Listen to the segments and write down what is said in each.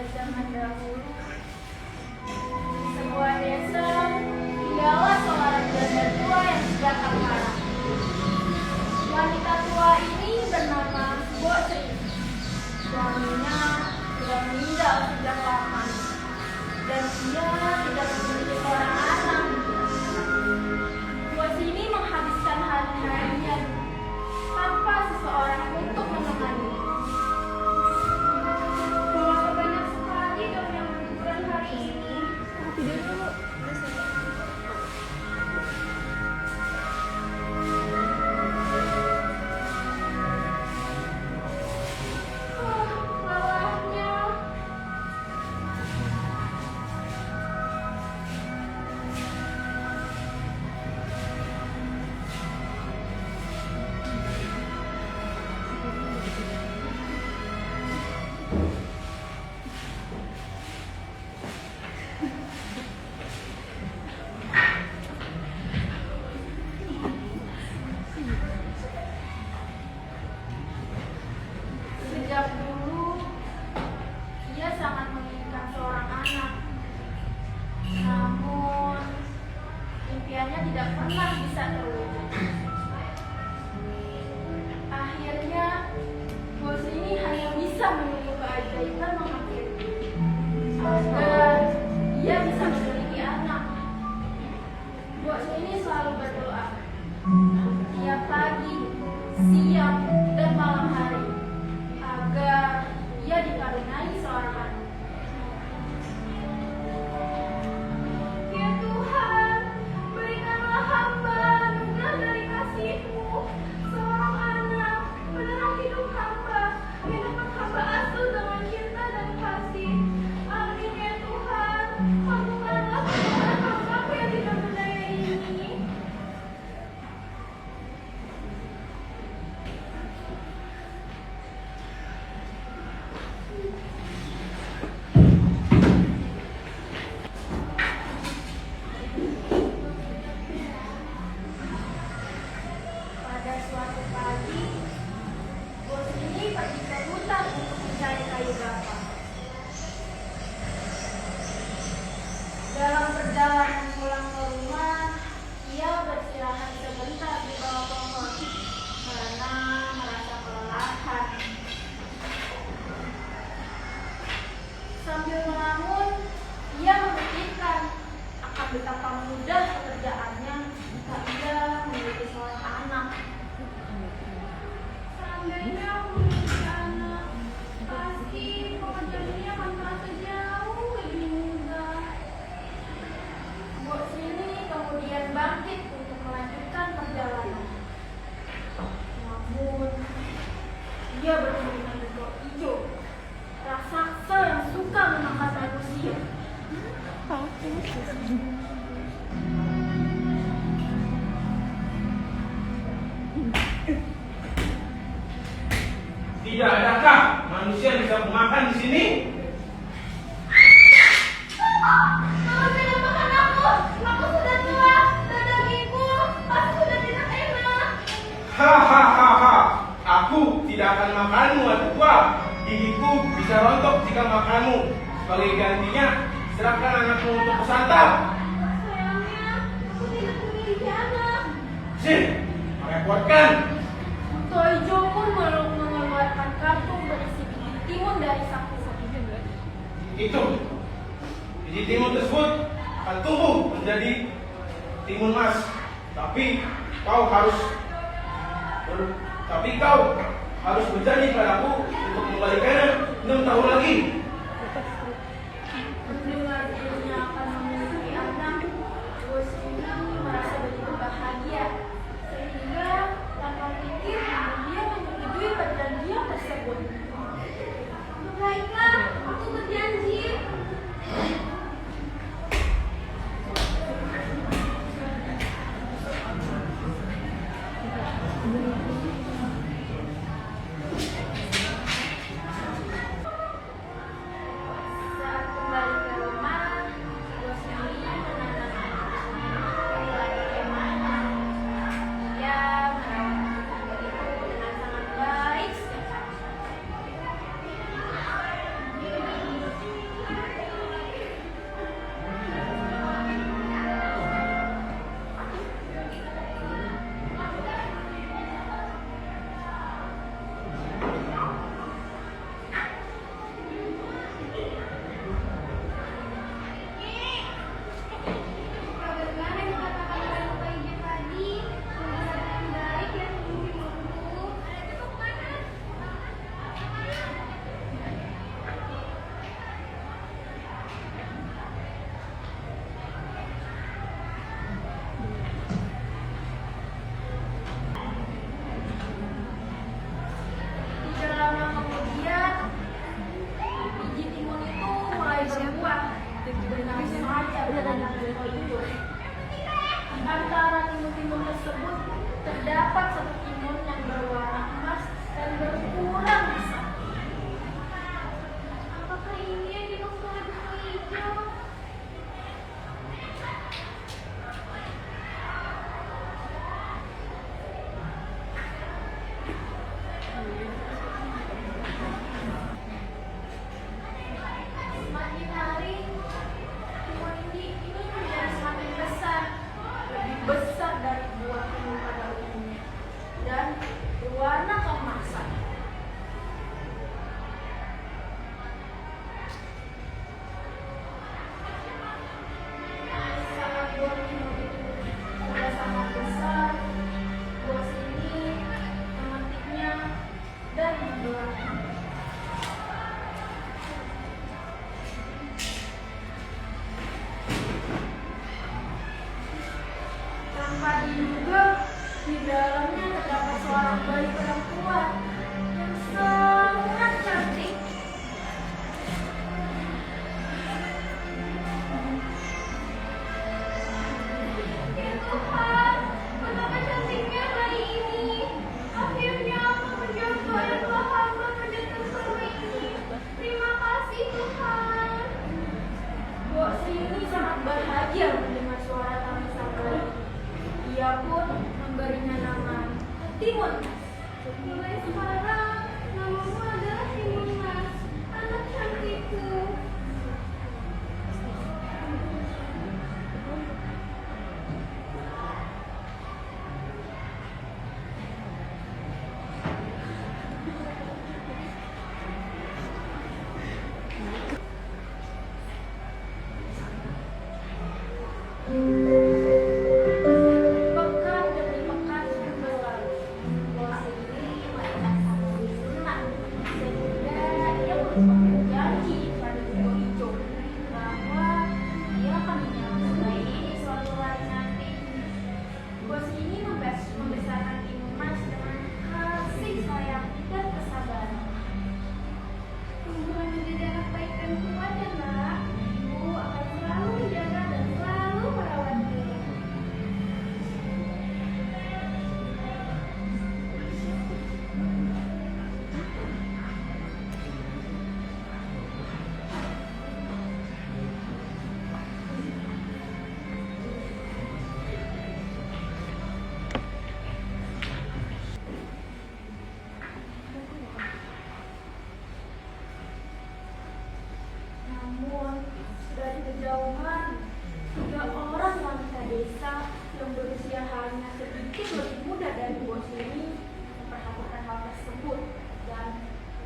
zaman dahulu, di sebuah desa tinggallah seorang janda tua yang sudah kelaparan. Wanita tua ini bernama Bu Sri. Suaminya sudah meninggal sejak lama, dan ia tidak memiliki seorang anak. Bu Sri ini menghabiskan hari-harinya tanpa seseorang untuk menemani. Berapa banyak sekali dong yang berliburan hari ini. Lelahnya. Sejak dulu, ia sangat menginginkan seorang anak. Namun, impiannya tidak pernah bisa terwujud. Akhirnya, bos ini hanya bisa menunggu keajaiban mengakhiri agar ia bisa memiliki anak. Bos ini selalu berdoa tiap pagi, siang, dan malam hari agar ia dikaruniai seorang anak. Ya Tuhan, berikanlah hamba anugerah dari kasih-Mu, seorang anak, menerang hidup hamba, yang dapat hamba asuh dengan cinta dan kasih. Amin ya Tuhan, mampukanlah kepada hamba-Mu yang tidak berdaya ini. Pada suatu pagi, bos ini pergi ke hutan untuk mencari kayu bakar. Dalam perjalanan pulang ke rumah, ia beristirahat sebentar di bawah pohon karena merasa kelelahan. Sambil melamun, ia memikirkan akan betapa mudah pekerjaannya jika ia memiliki seorang anak. Seandainya memiliki anak, pasti pekerjaannya akan terasa jauh lebih mudah. Bos ini kemudian bangkit untuk melanjutkan perjalanan. Namun, ia bertemu dengan Gendong Ijo, raksasa yang suka memakan manusia. Tidak adakah manusia yang bisa memakan di sini? Jangan makan aku. Aku sudah tua dan dagingku pasti sudah tidak enak. Hahaha, aku tidak akan makanmu, adik tua. Gigiku bisa rontok jika makanmu. Sebagai gantinya, serahkan anakmu untuk bersantap. Sayangnya, aku tidak memiliki anak. Sih, merepotkan. Toijo pun mengeluarkan karung berisi biji timun dari saku-saku. Itu, biji timun tersebut akan tumbuh menjadi timun emas. Tapi kau harus berjanji padaku untuk mengembalikannya 6 tahun lagi. Mendengar dirinya akan memiliki anak, bos ini merasa begitu bahagia sehingga tanpa pikir dia menyetujui perjanjian tersebut. Baiklah, aku berjanji. seorang bayi perempuan yang sangat cantik. Ya Tuhan, betapa cantiknya bayi ini. Akhirnya aku menjawab doa yang telah hamba panjatkan selama ini. Terima kasih Tuhan. Bok Srini sangat bahagia mendengar suara tangisan bayi. Ia pun memberinya nama Timun Mas. Mulai sekarang namamu adalah Timun Mas, anak cantikku. Pekan demi pekan berlalu. Bos ini melihat sang istri senang, sehingga ia merupakan janji pada Tio Ijo bahwa dia akan menyambut bayi ini suatu hari nanti. Bos ini membesarkan Timun Mas dengan kasih sayang dan kesabaran. Tumbuhan menjadi anak baik dan kuat ya nak. Ibu akan selalu menjaga dan selalu merawatnya. Namun, sudah di kejauhan, 3 orang wanita desa yang berusia hanya sedikit lebih muda dari bos ini memperhatikan hal tersebut dan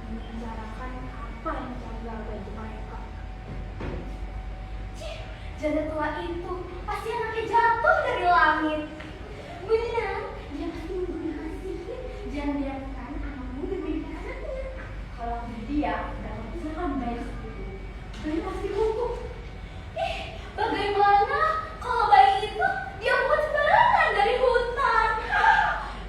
membicarakan apa yang janggal bagi mereka. Cih, janda tua itu pasti anaknya jatuh dari langit. Benar, dia pasti menggunakan sihir. Jangan biarkan anakmu diberikan anaknya. Kalau dia dapat usaha baik seperti itu, bayi pasti lumpuh. Bagaimana kalau bayi itu dia bukan sembarangan dari hutan?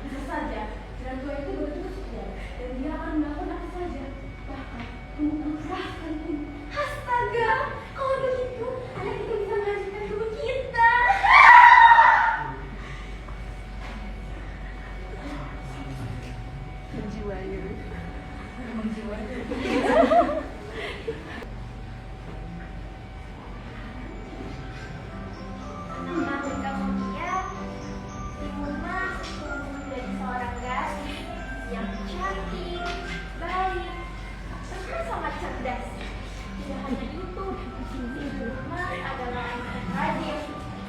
Bisa saja, janda tua itu betul saja, dan dia akan melakukan apa saja, bahkan menguras sekalipun. Astaga, kalau begitu, anak itu bisa menghasilkan tubuh kita. Anak-anak kemudian, Timun Mas tumbuh menjadi seorang gadis yang cantik, baik, serta sangat cerdas. Tidak hanya itu, Timun Mas adalah anak yang rajin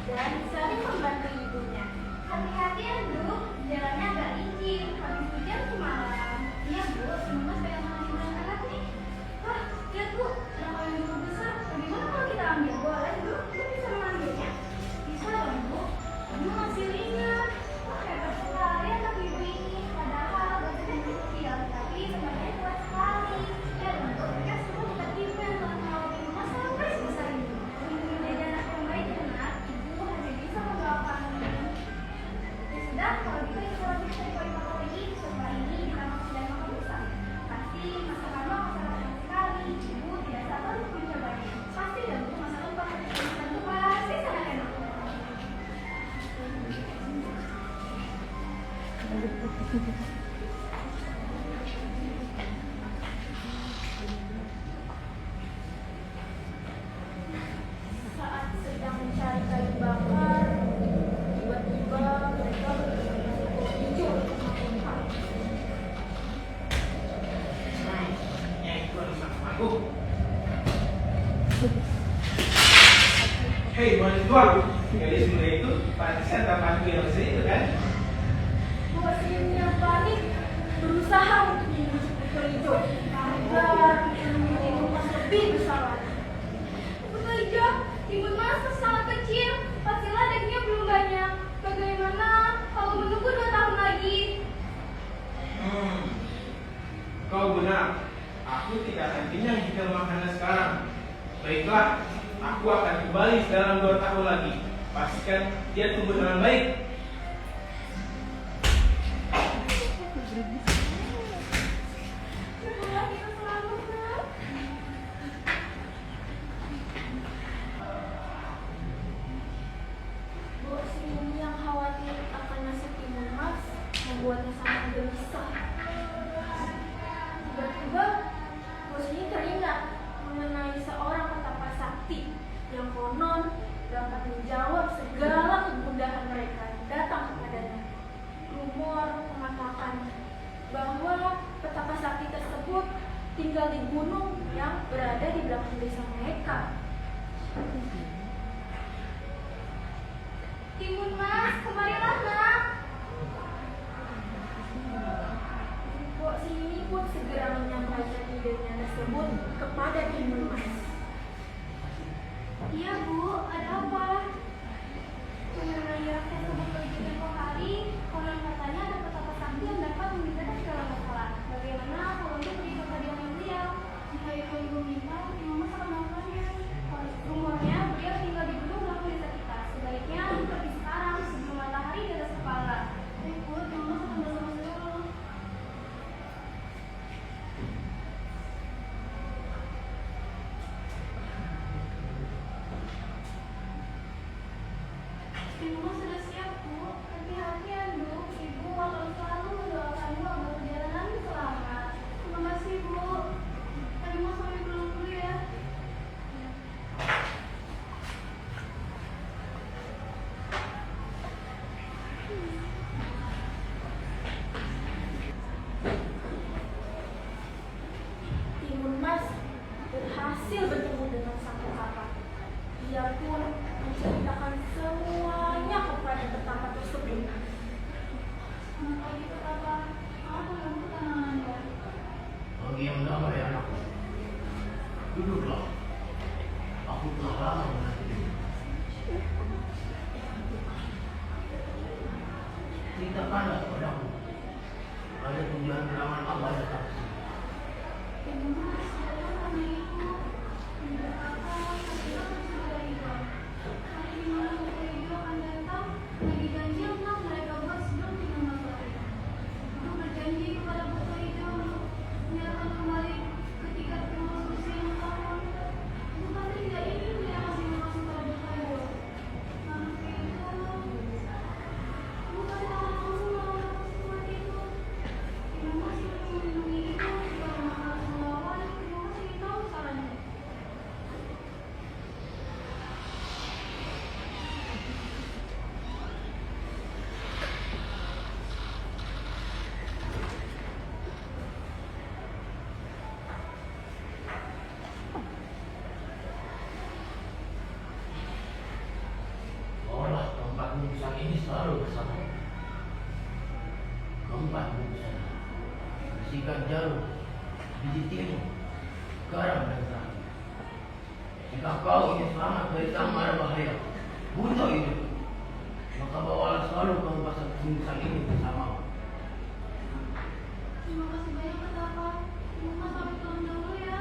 dan sering membantu ibunya. Hati-hati ya Bu, jalannya agak licin, habis hujan semalam. Iya Bu, Timun Mas pengen mengambil anak nih. Wah, lihat Bu, nama yang cukup besar. Bagaimana kalau kita ambil? Boleh Bu, Bu bisa mengambilnya? Bisa dong Bu, kamu masih ringan. Wah, hebat sekali anak ibu ini. Padahal badannya kecil, tapi sebenarnya kuat sekali. Ya untuk mereka semua bukan ibu yang telah merawat Timun Mas sampai sebesar ini. Untuk menjadi anak yang baik dan anak, ibu hanya bisa mendoakanmu. Ya sudah, kalau gitu kita lanjut cari poin lagi. Sofa ini kita masuk dan makan besar. Pasti masakanmu akan sangat enak sekali. Ibu tidak sabar untuk mencobanya. Pasti dan Bu masa lupa. Dan itu pasti sangat enak. Saat sedang mencari kayu bakar, tiba-tiba mereka bertemu Tio Ijo sama Kunta. Ya itu adalah sama aku. Hei, mahasiswa, gadis muda itu pantesan tampakku yang besar itu kan? Bos ini yang panik berusaha untuk membujuk Tio Ijo agar menjadi Mas lebih besar lagi. Tio Ijo, Timun Mas sangat kecil, pastilah dagingnya belum banyak. Bagaimana kalau menunggu 2 tahun lagi? Kau benar. Aku tidak akan kenyang jika makannya sekarang. Baiklah, aku akan kembali dalam 2 tahun lagi. Pastikan dia tumbuh dengan baik. Syukurlah kita selamat, nak. Bu, si Umi yang khawatir akan nasib Timun Mas membuatnya sangat gelisah. Tiba-tiba, bos ini teringat mengenai seorang petapa sakti yang konon dapat menjawab segala kegundahan mereka yang datang kepadanya. Rumor mengatakan bahwa petapa sakti tersebut tinggal di gunung yang berada di belakang desa mereka. Timun Mas, kemarilah, nak. Kok si ini pun segera menyampaikan idenya tersebut kepada Timun Mas. Iya, Bu, ada apa? Mengenai rakyat tersebut begitu tempoh hari, konon katanya ada petapa sakti yang dapat memindahkan segala masalah. Bagaimana kalau untuk pergi ke kediaman beliau? Jika itu Ibu minta, Timun Mas akan melakukannya. Rumornya beliau tinggal di gunung belakang desa kita. Sebaiknya pergi sekarang sebelum matahari di atas kepala. Baik, Bu, Timun Mas akan bersama saya. Timun Mas sudah siap, Bu. Hati-hati ya, Bu. Ibu akan selalu mendoakanmu agar perjalanan selamat. Terima kasih, Bu. Timun Mas sampai pulang dulu ya. Timun Mas berhasil bertemu dengan sang petapa. Dia pun menceritakan semuanya kepada petapa tersebut. Selamat pagi, petapa. Apa yang pertanyaan Anda? Pagi yang damai, anakku. Duduklah. Aku telah lama menantimu. Ceritakanlah kepadaku. Ada tujuan gerangan apa datang ke sini? Timun Mas, datang karena itu. Tidak apa, tapi aku sudah hidup. Hari di mana Buku Ijo akan datang, lagi janji untuk mereka buat sebelum Timun Mas lahir. Aku berjanji kepada Buku Ijo untuk menyerahkan kembali ketika Timun Mas usia 6 tahun. Bukan tidak ingin dia masih masuk pada Buku Ijo. Namun itu, bukan salah kamu melawan aku sekuat itu. Timun Mas ingin melindungi Ijo jika memang harus melawan. Timun Mas ingin tahu caranya. Bawalah keempat bungkusan ini selalu bersama. Keempat bungkusan. Berisikan jarum, biji timun, garam dan terang. Jika kau ingin selamat dari samar bahaya, buta hidup, maka bawalah selalu keempat bungkusan ini bersamamu. Terima kasih banyak, petapa. Timun Mas pamit pulang dulu ya.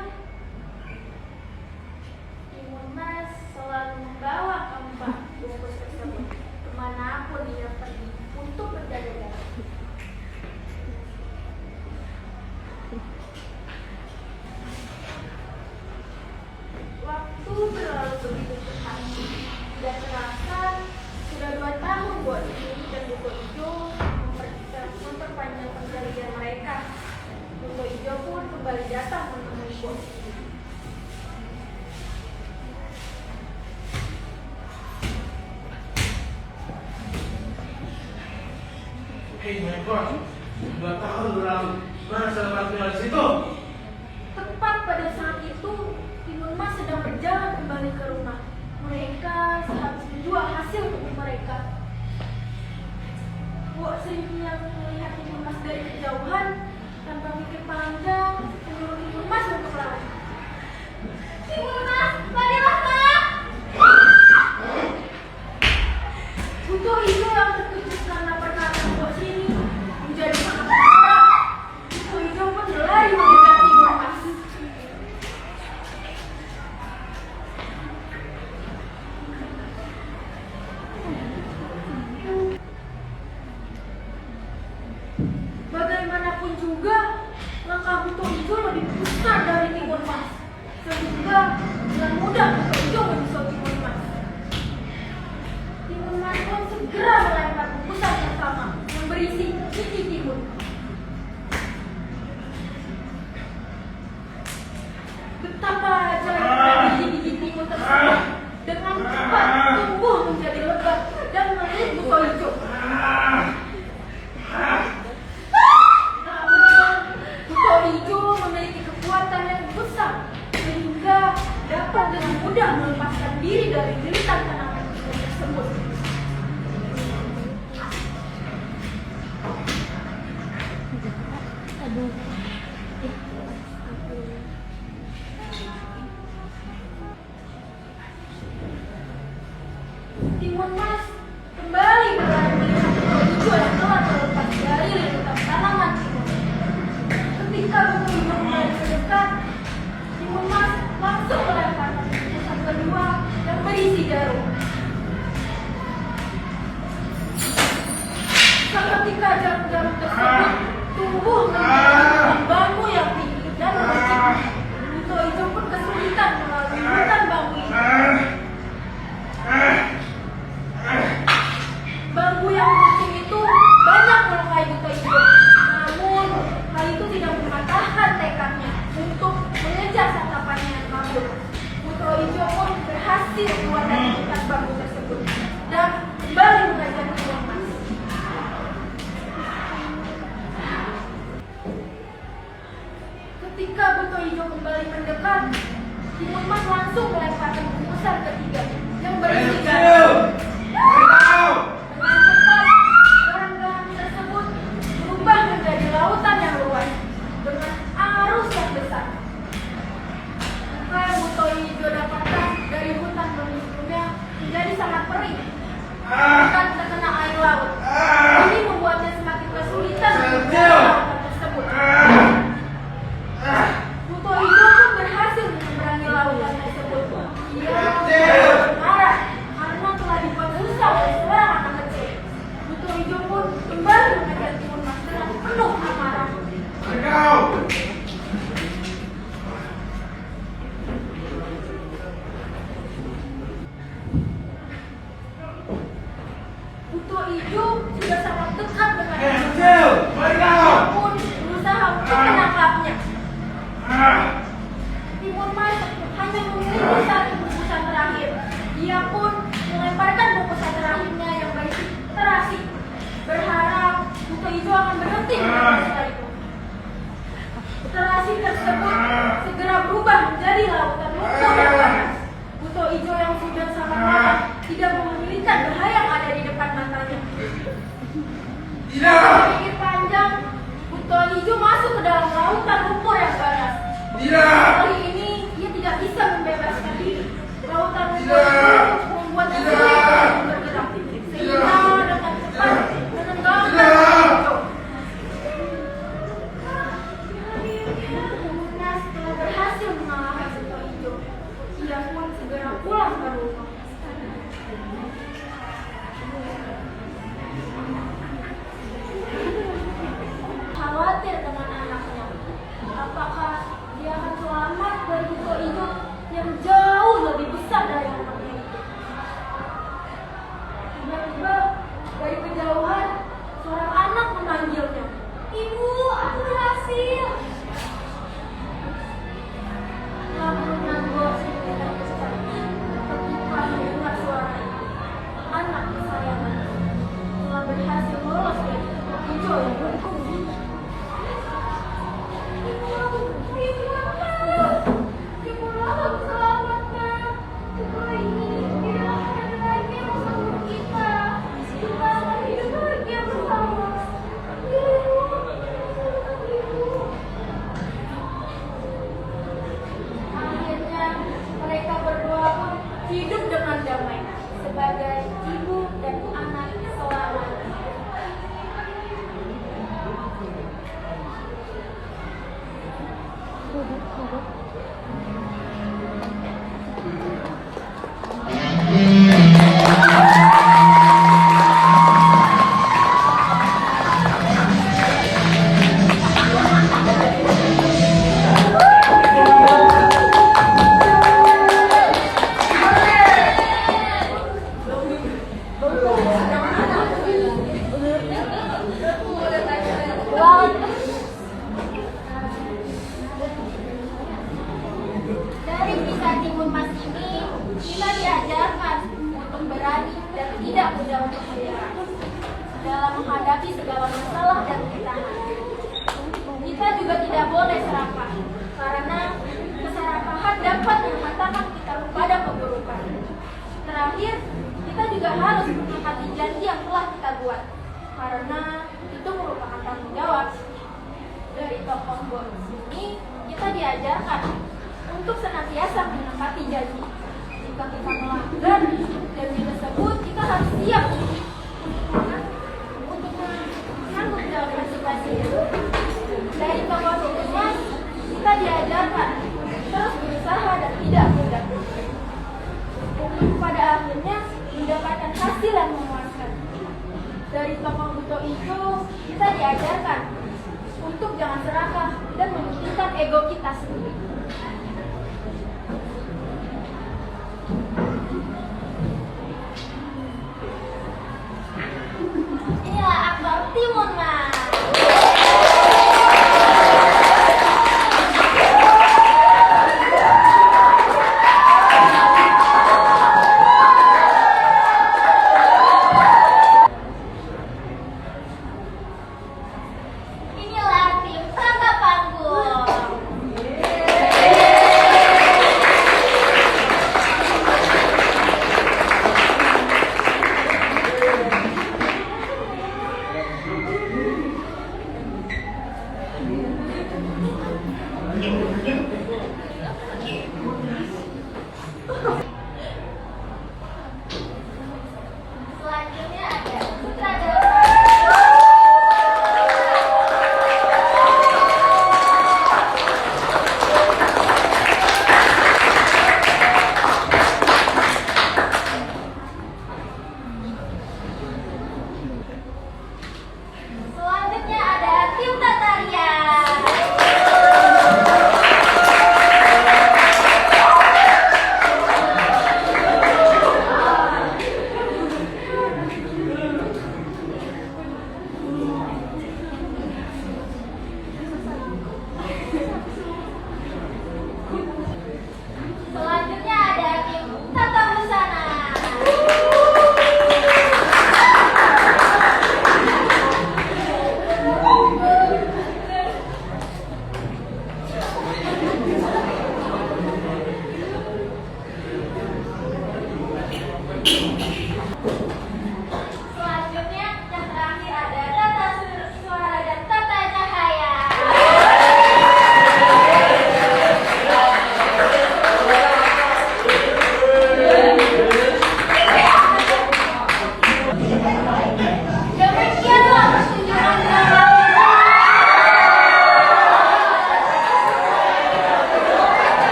Timun Mas selalu membawa keempat bungkus tersebut kemanapun ia pergi untuk berjaga jarak. Waktu berlalu begitu cepat. Tidak terasa sudah 2 tahun buat ini dan Buku Ijo memperpanjang perjanjian mereka. Buku Ijo pun kembali datang menemui bos ini. Hey my God, 2 tahun berlalu. Mana sahabat tinggal di situ? Tepat pada saat itu, Timun Mas sedang berjalan kembali ke rumah. Mereka sehabis menjual hasil kebun mereka. Wak Sri yang melihat Timun Mas dari kejauhan, tanpa pikir panjang, menyuruh Timun Mas untuk lari. Timun Mas, larilah, nak! Buku Ijo yang terkejut karena perkataan Wak Sri menjadi sangat marah. Buku Ijo pun berlari mengejar Timun Mas. pun juga langkah Buto Ijo lebih besar dari Timun Mas, sehingga dengan mudah Buto Ijo menyusul Timun Mas. Timun Mas pun segera melempar bungkusan yang sama yang berisi biji timun. Betapa ajaibnya biji-biji timun tersebut dengan cepat tumbuh menjadi lebat dan melilit Buto Ijo. Buto Ijo memiliki kekuatan yang besar sehingga dapat dengan mudah melepaskan diri dari lilitan tanaman timun tersebut. Timun Mas kembali berlari melihat Buto Ijo yang telah terlepas dari lilitan tanaman timun. Ketika Buto Ijo kembali mendekat, Timun Mas langsung melemparkan bungkusan kedua yang berisi jarum. Seketika jarum-jarum tersebut tumbuh menjadi bambu yang tinggi dan licin. Buto Ijo pun kesulitan melalui hutan bambu itu. Bambu yang licin itu banyak melukai Buto Ijo. Namun, hal itu tidak mematahkan tekadnya untuk mengejar santapannya yang kabur. Buto Ijo pun berhasil keluar dari hutan bambu tersebut dan kembali mengejar Timun Mas. Ketika Buto Ijo kembali mendekat, Timun Mas langsung melemparkan bungkusan ketiga yang berisi garam. Dengan cepat, garam-garam tersebut berubah menjadi lautan yang luas dengan arus yang besar. Maka yang Buto Ijo dapatkan dari hutan sebelumnya menjadi sangat perih, bahkan terkena air laut. Ini membuatnya semakin kesulitan mengejar lautan tersebut. Buto Ijo pun berhasil menyeberangi lautan tersebut. Ia marah karena telah dibuat susah oleh seorang anak kecil. Buto Ijo pun kembali mengejar Timun Mas dengan penuh amarah. Buto Ijo sudah sangat dekat dengan Ia pun berusaha untuk menangkapnya. Timun Mas hanya memiliki satu bungkusan terakhir. Ia pun melemparkan bungkusan terakhirnya yang berisi terasi, berharap Buto Ijo akan berhenti mengejar itu. Terasi tersebut segera berubah menjadi lautan lumpur yang panas. Buto Ijo yang sudah sangat marah tidak memiliki bahaya yang ada di depan matanya. Berpikir panjang, Buto Ijo masuk ke dalam lautan lumpur yang panas. Kali ini ia tidak bisa membebaskan diri. Lautan lumpur itu membuatnya sulit untuk bergerak, sehingga dengan cepat menenggelamkan Buto Ijo. Timun Mas telah berhasil mengalahkan Buto Ijo. Ia pun segera pulang ke rumah. Khawatir dengan anaknya. Apakah dia akan selamat dari Buto Ijo yang jauh lebih besar dari anaknya itu? Tiba-tiba dari kejauhan seorang anak memanggilnya. "Ibu, aku berhasil." Lampurnya gua sebentar besar. Ketika mendengar suara itu, anak kesayangan telah berhasil lolos dari Buto Ijo yang berhukum. Akhirnya mereka berdua pun hidup dengan damai sebagai ibu dan anak selamanya. tokoh Go ini kita diajarkan untuk senantiasa menepati janji. Jika kita melanggar janji tersebut, kita harus siap untuk menanggung jawab konsekuensinya. Dari tokoh sebelumnya, kita diajarkan terus berusaha dan tidak mudah. Untuk pada akhirnya mendapatkan hasil yang memuaskan. Dari tokoh Buto itu, kita diajarkan untuk jangan serakah dan mementingkan ego kita sendiri.